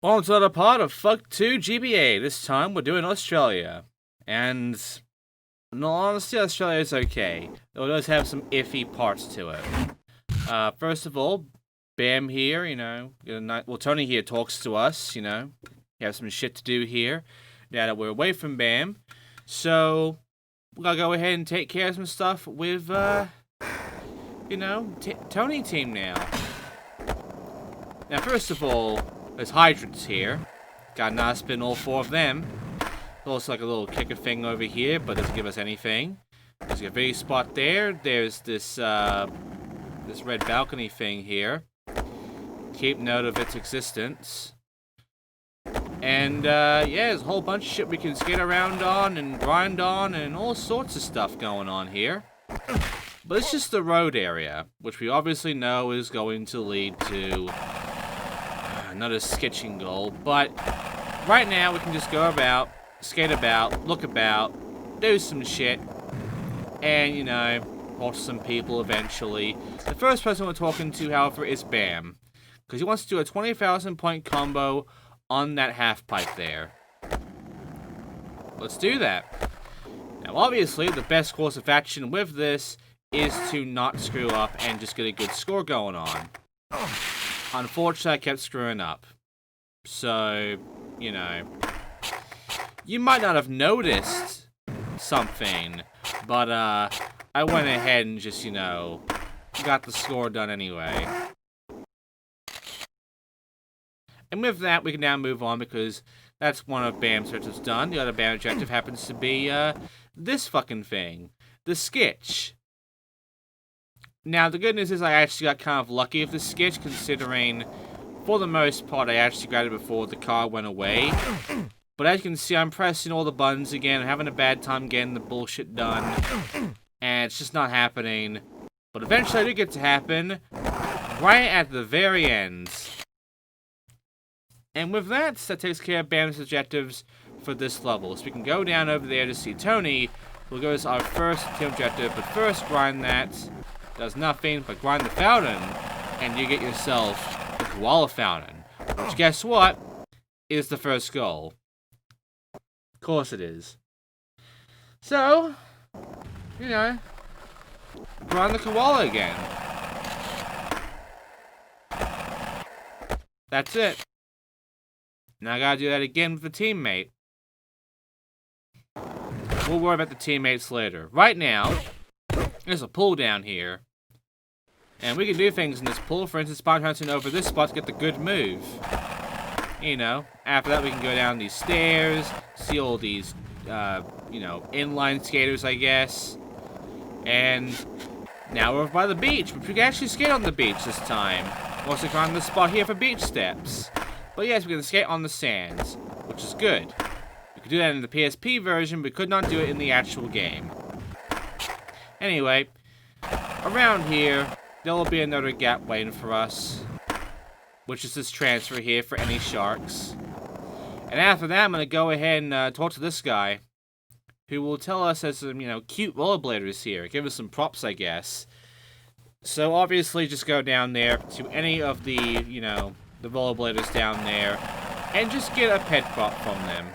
Welcome to another part of Fuck 2 GBA. This time we're doing Australia. And, in all honesty, Australia is okay. Though it does have some iffy parts to it. First of all, Bam here, well, Tony here talks to us, We have some shit to do here now that we're away from Bam. So, we gotta go ahead and take care of some stuff with, Tony team now. Now, first of all, there's hydrants here. Got a nice spin all four of them. Also like a little kicker thing over here, but doesn't give us anything. There's a video spot there. There's this this red balcony thing here. Keep note of its existence. And yeah, there's a whole bunch of shit we can skate around on and grind on and all sorts of stuff going on here. But it's just the road area, which we obviously know is going to lead to another sketching goal, but right now we can just go about, skate about, look about, do some shit, and, talk to some people eventually. The first person we're talking to, however, is Bam, because he wants to do a 20,000 point combo on that half pipe there. Let's do that. Now, obviously, the best course of action with this is to not screw up and just get a good score going on. Unfortunately, I kept screwing up. So, you might not have noticed something, but, I went ahead and just, got the score done anyway. And with that, we can now move on because that's one of Bam's objectives done. The other Bam objective happens to be, this fucking thing. The sketch. Now, the good news is I actually got kind of lucky with the sketch, considering, for the most part, I actually got it before the car went away. But as you can see, I'm pressing all the buttons again, I'm having a bad time getting the bullshit done, and it's just not happening. But eventually, it did get to happen, right at the very end. And with that, that takes care of Bam's objectives for this level. So we can go down over there to see Tony. We'll go to our first team objective, but first, grind that. Does nothing but grind the fountain, and you get yourself the koala fountain, which, guess what, is the first goal. Of course it is. So, grind the koala again. That's it. Now I gotta do that again with the teammate. We'll worry about the teammates later. Right now, there's a pool down here. And we can do things in this pool. For instance, spot hunting over this spot to get the good move. After that we can go down these stairs, see all these, inline skaters, I guess. And now we're over by the beach, which we can actually skate on the beach this time. We'll also find this spot here for beach steps. But yes, we can skate on the sands, which is good. We could do that in the PSP version, but we could not do it in the actual game. Anyway, around here, there will be another gap waiting for us, which is this transfer here for any sharks. And after that, I'm going to go ahead and talk to this guy, who will tell us there's some, cute rollerbladers here. Give us some props, I guess. So obviously, just go down there to any of the, the rollerbladers down there, and just get a pet prop from them.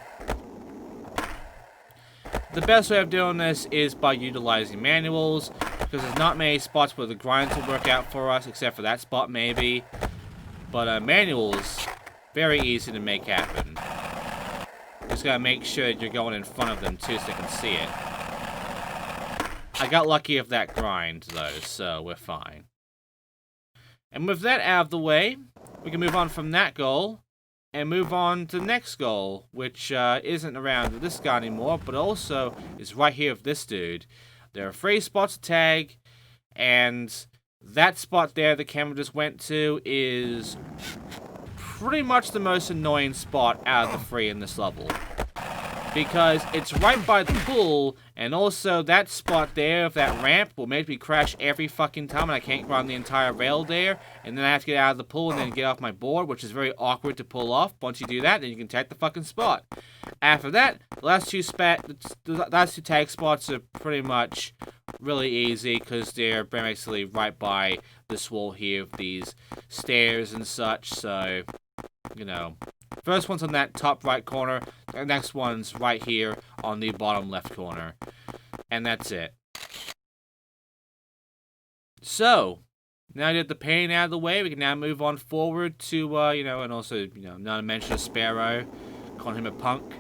The best way of doing this is by utilizing manuals, because there's not many spots where the grinds will work out for us, except for that spot maybe. But manuals, very easy to make happen. Just gotta make sure that you're going in front of them too so they can see it. I got lucky with that grind though, so we're fine. And with that out of the way, we can move on from that goal and move on to the next goal, which isn't around with this guy anymore, but also is right here with this dude. There are 3 spots to tag, and that spot there the camera just went to is pretty much the most annoying spot out of the 3 in this level. Because it's right by the pool, and also that spot there of that ramp will make me crash every fucking time, and I can't run the entire rail there, and then I have to get out of the pool and then get off my board, which is very awkward to pull off. Once you do that, then you can tag the fucking spot. After that, the last two tag spots are pretty much really easy, because they're basically right by this wall here with these stairs and such, so, First one's on that top right corner. The next one's right here on the bottom left corner. And that's it. So, now I get the pain out of the way, we can now move on forward to, you know, and also, you know, not to mention a Sparrow, calling him a punk.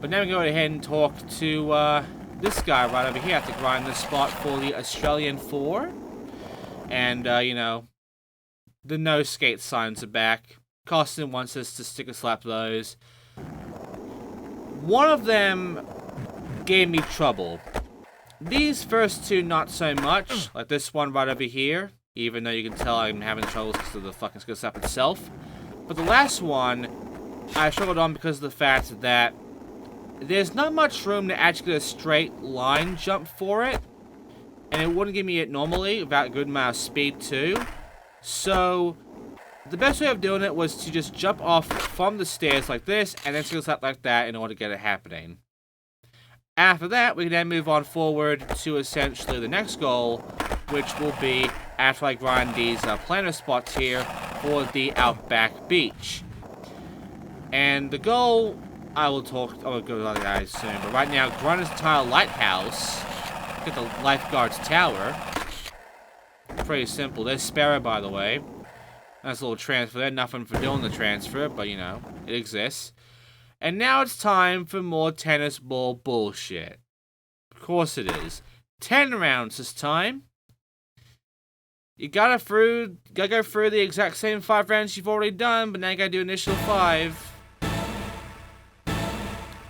But now we go ahead and talk to, this guy right over here. I have to grind this spot for the Australian 4. And, you know, the no skate signs are back. Costin wants us to sticker slap those. One of them gave me trouble. These first two, not so much. Like this one right over here. Even though you can tell I'm having trouble because of the fucking sticker slap itself. But the last one, I struggled on because of the fact that there's not much room to actually get a straight line jump for it. And it wouldn't give me it normally without a good amount of speed too. So, the best way of doing it was to just jump off from the stairs like this, and then sticker slap like that in order to get it happening. After that, we can then move on forward to essentially the next goal, which will be after I grind these planter spots here for the outback beach. And the goal, I'll go to the guys soon, but right now, grind this entire lighthouse, get the Lifeguard's tower. Pretty simple. There's Sparrow, by the way. Nice little transfer there. Nothing for doing the transfer, but you know, it exists. And now it's time for more tennis ball bullshit. Of course it is. 10 rounds this time. You gotta go through the exact same 5 rounds you've already done, but now you gotta do initial 5.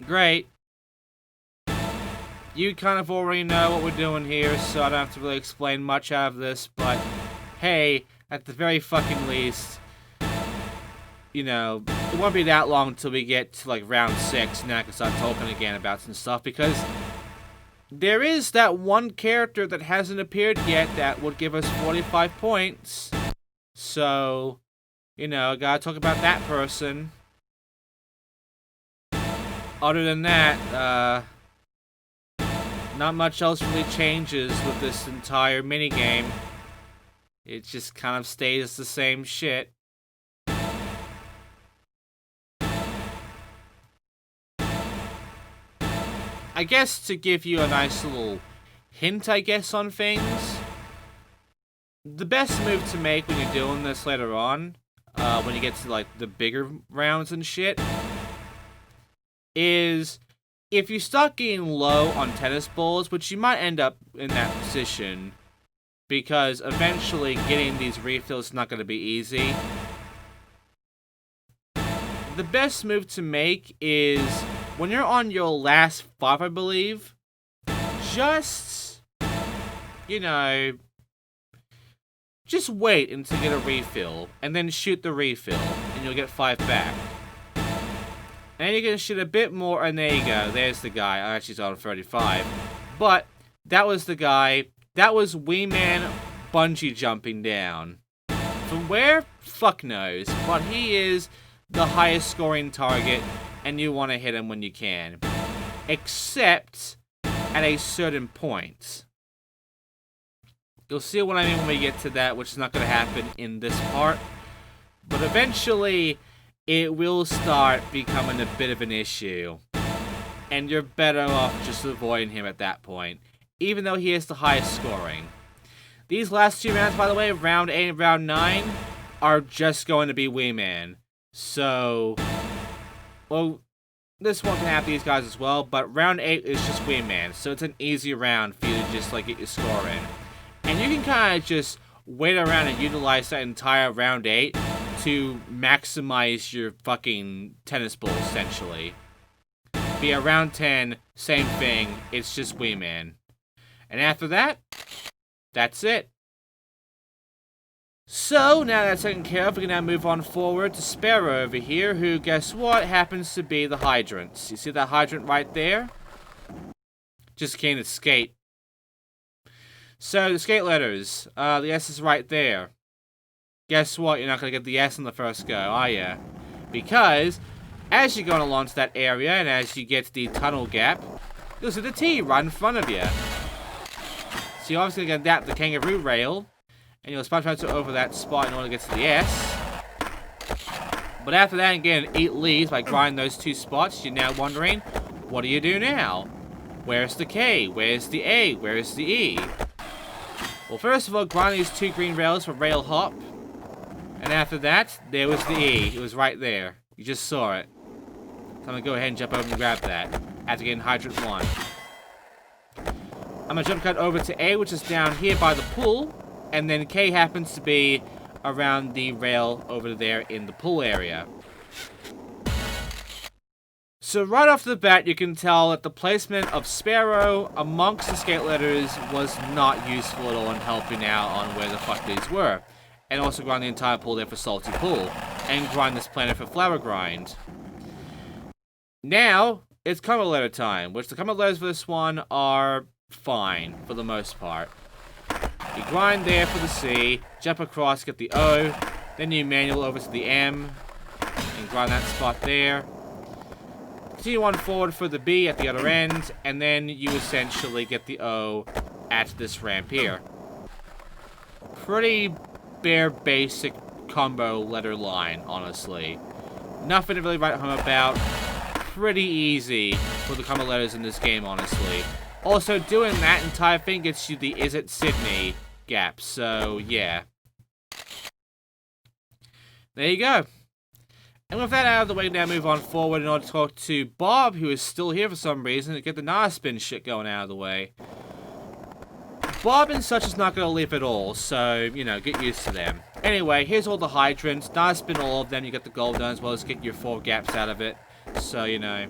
Great. You kind of already know what we're doing here, so I don't have to really explain much out of this, but hey, at the very fucking least, you know, it won't be that long until we get to like round 6, and then I can start talking again about some stuff, because there is that one character that hasn't appeared yet that would give us 45 points. So, you know, gotta talk about that person. Other than that, not much else really changes with this entire minigame. It just kind of stays the same shit. I guess to give you a nice little hint, I guess, on things, the best move to make when you're doing this later on, when you get to like the bigger rounds and shit, is if you start getting low on tennis balls, which you might end up in that position, because eventually getting these refills is not going to be easy. The best move to make is when you're on your last 5, I believe, just, you know, just wait until you get a refill, and then shoot the refill, and you'll get 5 back. And you're gonna shoot a bit more, and there you go, there's the guy. I actually saw on 35. But, that was the guy. That was Wee Man bungee jumping down. From where? Fuck knows. But he is the highest scoring target, and you want to hit him when you can. Except at a certain point. You'll see what I mean when we get to that, which is not going to happen in this part. But eventually, it will start becoming a bit of an issue. And you're better off just avoiding him at that point, even though he is the highest scoring. These last 2 rounds, by the way, round 8 and round 9, are just going to be Wee Man. So, well, this one can have these guys as well, but round 8 is just Wee Man. So it's an easy round for you to just like get your score in. And you can kind of just wait around and utilize that entire round 8 to maximize your fucking tennis ball, essentially. Be around 10, same thing, it's just Wee Man. And after that, that's it. So, now that's taken care of, we can now move on forward to Sparrow over here, who, guess what, happens to be the hydrants. You see that hydrant right there? Just can't skate. So, the skate letters, the S is right there. Guess what, you're not going to get the S on the first go, are you? Because, as you're going along to that area, and as you get to the tunnel gap, you'll see the T right in front of you. So you're obviously going to get the kangaroo rail, and you'll sponge right over that spot in order to get to the S. But after that, again, eat leaves by grinding those 2 spots. You're now wondering, what do you do now? Where's the K? Where's the A? Where's the E? Well, first of all, grind these 2 green rails for rail hop. And after that, there was the E. It was right there. You just saw it. So I'm going to go ahead and jump over and grab that. After getting hydrant 1. I'm going to jump cut over to A, which is down here by the pool. And then K happens to be around the rail over there in the pool area. So right off the bat, you can tell that the placement of Sparrow amongst the skate letters was not useful at all in helping out on where the fuck these were. And also grind the entire pool there for Salty Pool. And grind this planet for Flower Grind. Now, it's comment letter time, which the comment letters for this one are fine, for the most part. You grind there for the C, jump across, get the O, then you manual over to the M, and grind that spot there. Continue on forward for the B at the other end, and then you essentially get the O at this ramp here. Pretty bare basic combo letter line, honestly. Nothing to really write home about. Pretty easy for the combo letters in this game, honestly. Also, doing that entire thing gets you the Is It Sydney gap, so yeah. There you go. And with that out of the way, now move on forward in order to talk to Bob, who is still here for some reason, to get the Naspin shit going out of the way. Bob and such is not going to leave at all, so, you know, get used to them. Anyway, here's all the hydrants. Naspin all of them, you get the gold done as well as get your 4 gaps out of it. So, you know.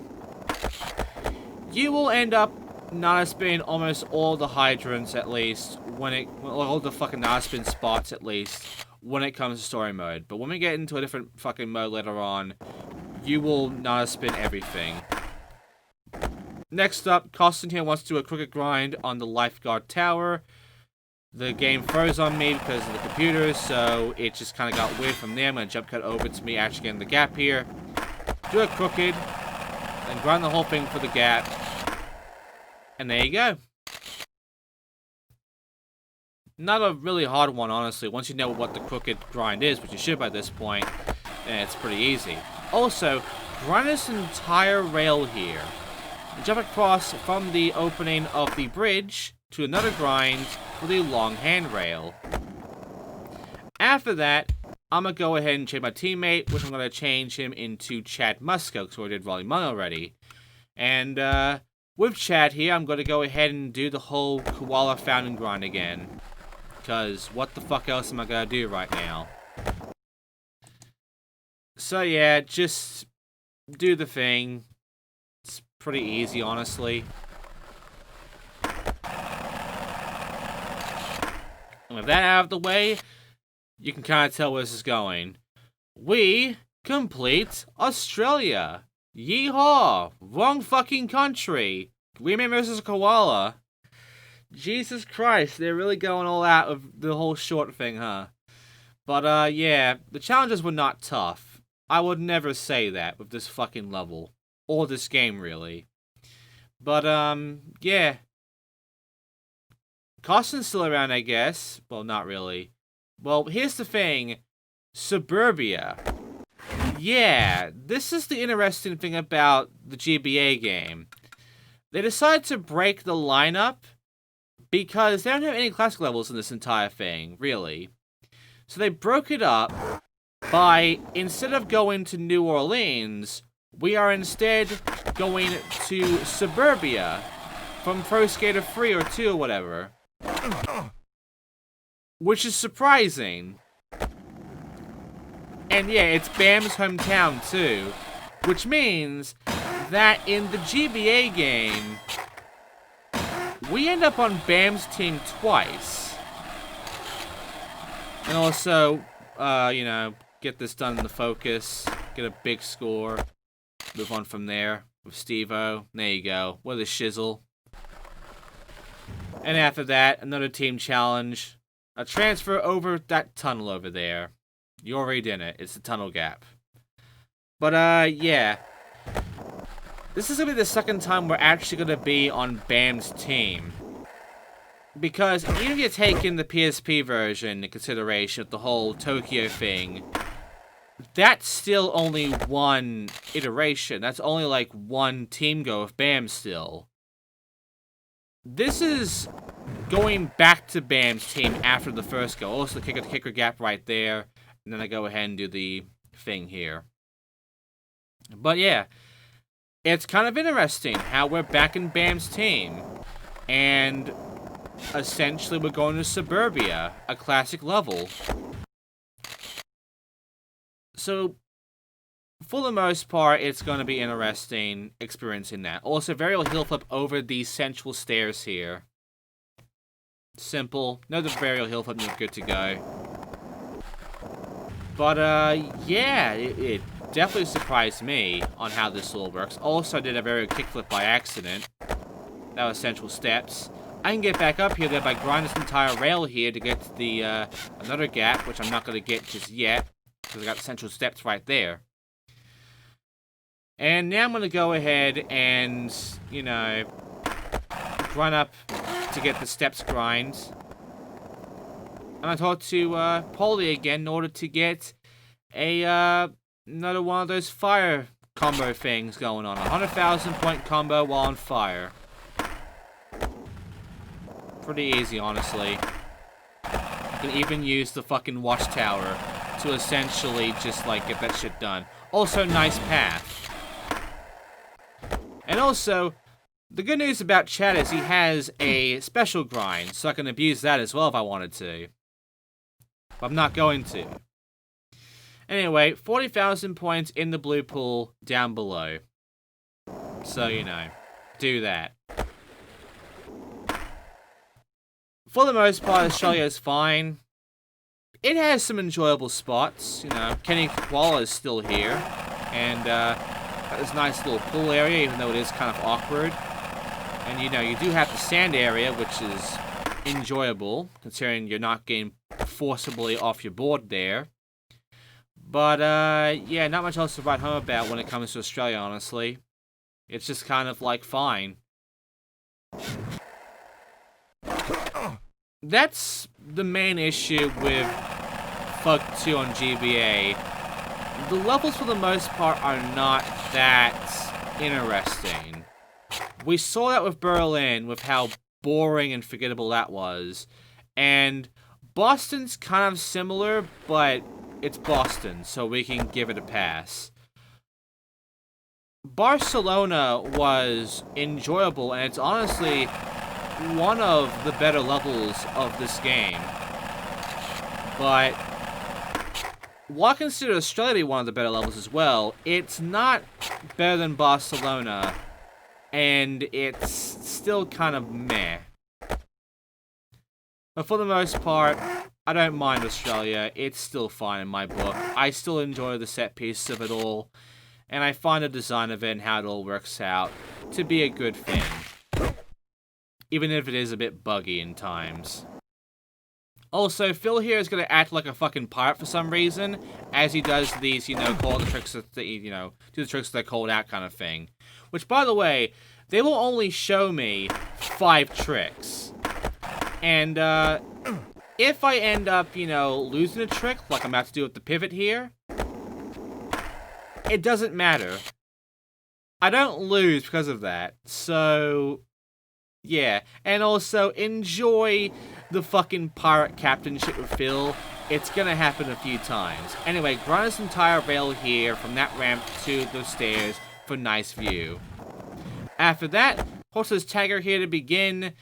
You will end up Naspin almost all the hydrants, at least, when it, well, all the fucking Naspin spots, at least, when it comes to story mode. But when we get into a different fucking mode later on, you will Naspin everything. Next up, Costin here wants to do a crooked grind on the Lifeguard Tower. The game froze on me because of the computer, so it just kind of got weird from there. I'm going to jump cut over to me actually getting the gap here. Do a crooked, and grind the whole thing for the gap. And there you go. Not a really hard one, honestly. Once you know what the crooked grind is, which you should by this point, then it's pretty easy. Also, grind this entire rail here. And jump across from the opening of the bridge to another grind for the long handrail. After that, I'm going to go ahead and change my teammate, which I'm going to change him into Chad Musco, because we did Volume 1 already. And, with Chad here, I'm going to go ahead and do the whole Koala Fountain grind again. Because what the fuck else am I going to do right now? So yeah, just do the thing. It's pretty easy, honestly. And with that out of the way, you can kind of tell where this is going. We complete Australia. Yeehaw! Wrong fucking country. Green versus Koala. Jesus Christ, they're really going all out of the whole short thing, huh? But, yeah, the challenges were not tough. I would never say that with this fucking level. Or this game, really. But, yeah. Costin's still around, I guess. Well, not really. Well, here's the thing. Suburbia. Yeah, this is the interesting thing about the GBA game. They decided to break the lineup because they don't have any classic levels in this entire thing, really. So they broke it up by, instead of going to New Orleans, we are instead going to Suburbia from Pro Skater 3 or 2 or whatever. Which is surprising. And yeah, it's Bam's hometown too. Which means that in the GBA game, we end up on Bam's team twice. And also, you know, get this done in the focus, get a big score, move on from there with Steve-O. There you go. What a shizzle. And after that, another team challenge. A transfer over that tunnel over there. You already did it. It's the tunnel gap. But, yeah. This is going to be the second time we're actually going to be on Bam's team. Because even if you take in the PSP version into consideration of the whole Tokyo thing, that's still only one iteration. That's only like one team go of BAM still. This is going back to BAM's team after the first go. Also, the kicker gap right there. And then I go ahead and do the thing here. But yeah, it's kind of interesting how we're back in BAM's team. And essentially we're going to Suburbia, a classic level. So, for the most part, it's going to be interesting experiencing that. Also, variable hill flip over these central stairs here. Simple. Another variable hill flip and you're good to go. But, yeah, it definitely surprised me on how this all works. Also, I did a variable kickflip by accident. That was central steps. I can get back up here there by grinding this entire rail here to get to the, another gap, which I'm not going to get just yet. Because I got the central steps right there. And now I'm going to go ahead and, you know, run up to get the steps grind. And I talked to Polly again in order to get a another one of those fire combo things going on. 100,000 point combo while on fire. Pretty easy, honestly. I can even use the fucking watchtower to essentially just, like, get that shit done. Also, nice path. And also, the good news about Chad is he has a special grind, so I can abuse that as well if I wanted to. But I'm not going to. Anyway, 40,000 points in the blue pool down below. So, you know, do that. For the most part, Australia is fine. It has some enjoyable spots. You know, Kenny the Koala is still here. And, got this nice little pool area, even though it is kind of awkward. And, you know, you do have the sand area, which is enjoyable, considering you're not getting forcibly off your board there. But, yeah, not much else to write home about when it comes to Australia, honestly. It's just kind of, like, fine. That's the main issue with FUG 2 on GBA. The levels, for the most part, are not that interesting. We saw that with Berlin, with how boring and forgettable that was. And Boston's kind of similar, but it's Boston, so we can give it a pass. Barcelona was enjoyable, and it's honestly one of the better levels of this game. But while I consider Australia to be one of the better levels as well, it's not better than Barcelona, and it's still kind of meh. But for the most part, I don't mind Australia. It's still fine in my book. I still enjoy the set piece of it all, and I find the design of it and how it all works out to be a good thing. Even if it is a bit buggy in times. Also, Phil here is going to act like a fucking pirate for some reason, as he does these, you know, call the tricks that, you know, do the tricks that they're called out kind of thing. Which, by the way, they will only show me 5 tricks. And, if I end up, you know, losing a trick, like I'm about to do with the pivot here, it doesn't matter. I don't lose because of that, so yeah. And also, enjoy the fucking pirate captain shit with Phil. It's gonna happen a few times. Anyway, grind this entire rail here from that ramp to the stairs for nice view. After that, horse's tagger here to begin.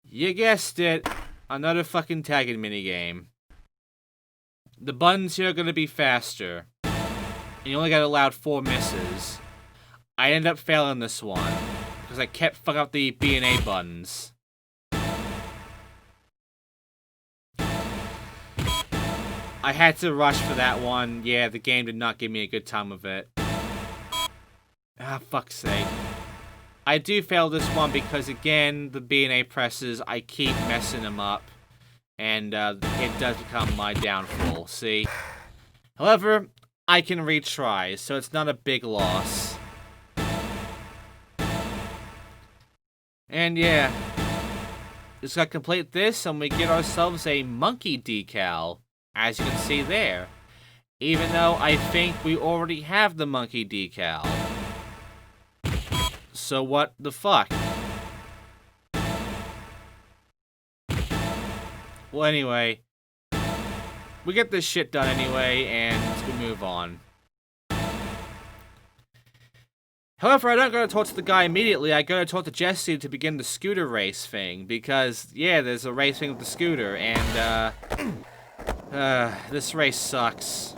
You guessed it, another fucking tagging minigame. The buttons here are gonna be faster. And you only got allowed 4 misses. I ended up failing this one, because I kept fucking up the B and A buttons. I had to rush for that one. Yeah, the game did not give me a good time of it. Ah, fuck's sake. I do fail this one because, again, the B and A presses, I keep messing them up. And it does become my downfall, see? However, I can retry, so it's not a big loss. And yeah, just gotta complete this and we get ourselves a monkey decal, as you can see there. Even though I think we already have the monkey decal. So what the fuck? Well, anyway, we get this shit done anyway, and we move on. However, I don't go to talk to the guy immediately. I go to talk to Jesse to begin the scooter race thing, because, yeah, there's a race thing with the scooter, and, this race sucks.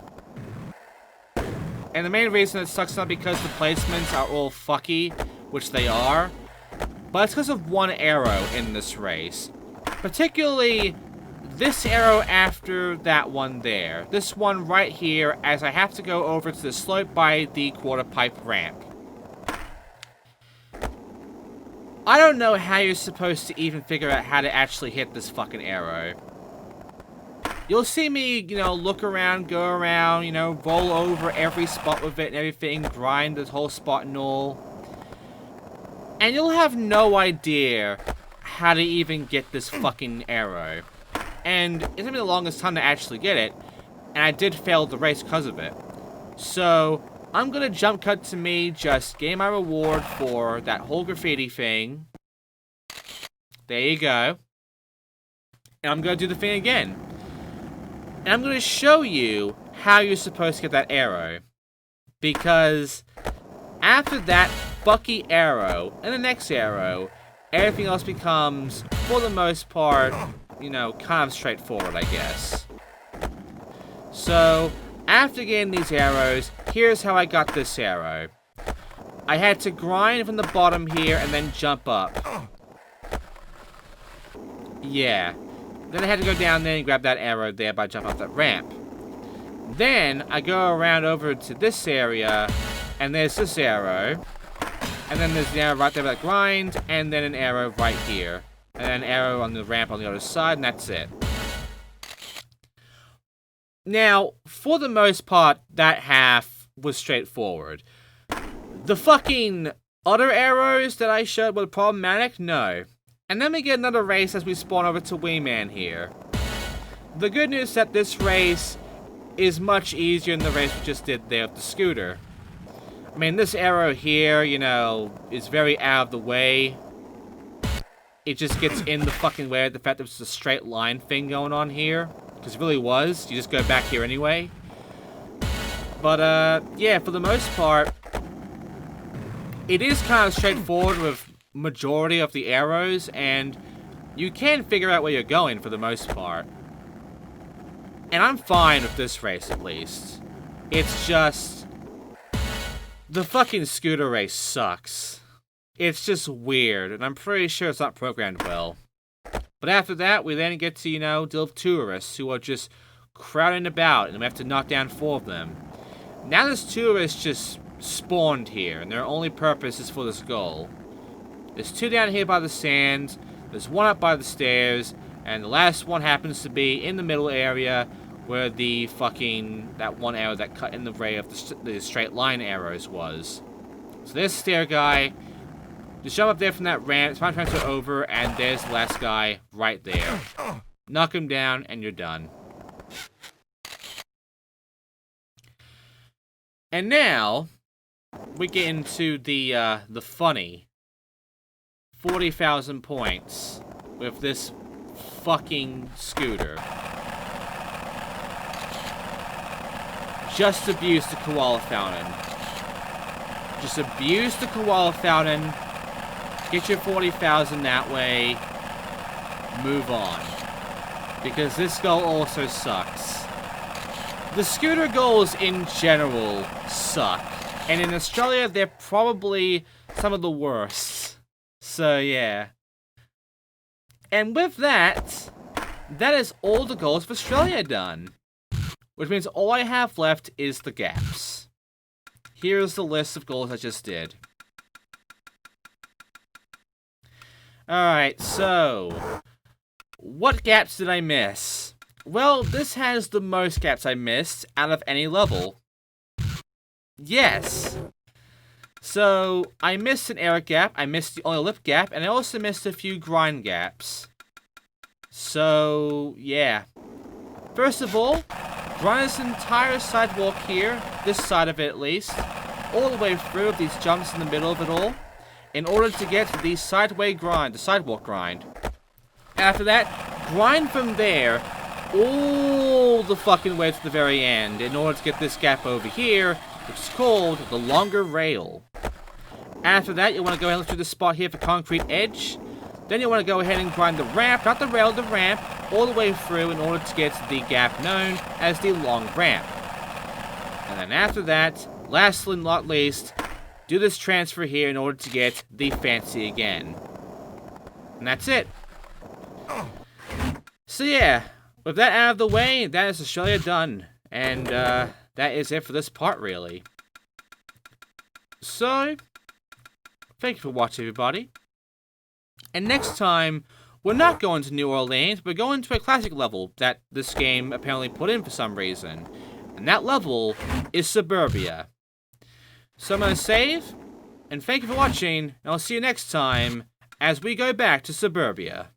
And the main reason it sucks is not because the placements are all fucky, which they are, but it's because of one arrow in this race. Particularly this arrow after that one there. This one right here, as I have to go over to the slope by the quarter pipe ramp. I don't know how you're supposed to even figure out how to actually hit this fucking arrow. You'll see me, you know, look around, go around, you know, roll over every spot with it and everything, grind the whole spot and all. And you'll have no idea how to even get this fucking arrow. And it took me the longest time to actually get it, and I did fail the race because of it. So, I'm gonna jump cut to me just getting my reward for that whole graffiti thing. There you go. And I'm gonna do the thing again. And I'm gonna show you how you're supposed to get that arrow. Because after that fucky arrow and the next arrow, everything else becomes, for the most part, you know, kind of straightforward, I guess. So, after getting these arrows, here's how I got this arrow. I had to grind from the bottom here and then jump up. Yeah. Then I had to go down there and grab that arrow there by jumping off that ramp. Then, I go around over to this area, and there's this arrow. And then there's an arrow right there that grind, and then an arrow right here. And then an arrow on the ramp on the other side, and that's it. Now, for the most part, that half was straightforward. The fucking other arrows that I showed were problematic? No. And then we get another race as we spawn over to Wee Man here. The good news is that this race is much easier than the race we just did there with the scooter. I mean, this arrow here, you know, is very out of the way. It just gets in the fucking way of the fact that it's a straight line thing going on here. Because it really was. You just go back here anyway. But, yeah, for the most part, it is kind of straightforward with majority of the arrows, and you can figure out where you're going for the most part. And I'm fine with this race, at least. It's just, the fucking scooter race sucks. It's just weird, and I'm pretty sure it's not programmed well. But after that, we then get to, you know, deal with tourists who are just crowding about, and we have to knock down 4 of them. Now this tourist just spawned here, and their only purpose is for this goal. There's 2 down here by the sand, there's 1 up by the stairs, and the last one happens to be in the middle area where the fucking, that one arrow that cut in the ray of the straight line arrows was. So there's the stair guy. Just jump up there from that ramp, spine transfer over, and there's the last guy right there. Knock him down, and you're done. And now, we get into the funny 40,000 points with this fucking scooter. Just abuse the koala fountain. Just abuse the koala fountain. Get your 40,000 that way. Move on. Because this goal also sucks. The scooter goals in general suck. And in Australia, they're probably some of the worst. So, yeah. And with that, that is all the goals for Australia done. Which means all I have left is the gaps. Here's the list of goals I just did. Alright, so, what gaps did I miss? Well, this has the most gaps I missed out of any level. Yes. So, I missed an air gap, I missed the oil lip gap, and I also missed a few grind gaps. So, yeah. First of all, grind this entire sidewalk here, this side of it at least, all the way through with these jumps in the middle of it all, in order to get to the sidewalk grind. After that, grind from there all the fucking way to the very end in order to get this gap over here, which is called the longer rail. After that, you want to go ahead and look through this spot here for concrete edge. Then you want to go ahead and grind the ramp, not the rail, the ramp, all the way through in order to get to the gap known as the long ramp. And then after that, lastly and not least, do this transfer here in order to get the fancy again. And that's it. So yeah, with that out of the way, that is Australia done. And that is it for this part, really. So, thank you for watching, everybody. And next time, we're not going to New Orleans, we're going to a classic level that this game apparently put in for some reason. And that level is Suburbia. So I'm going to save, and thank you for watching, and I'll see you next time as we go back to Suburbia.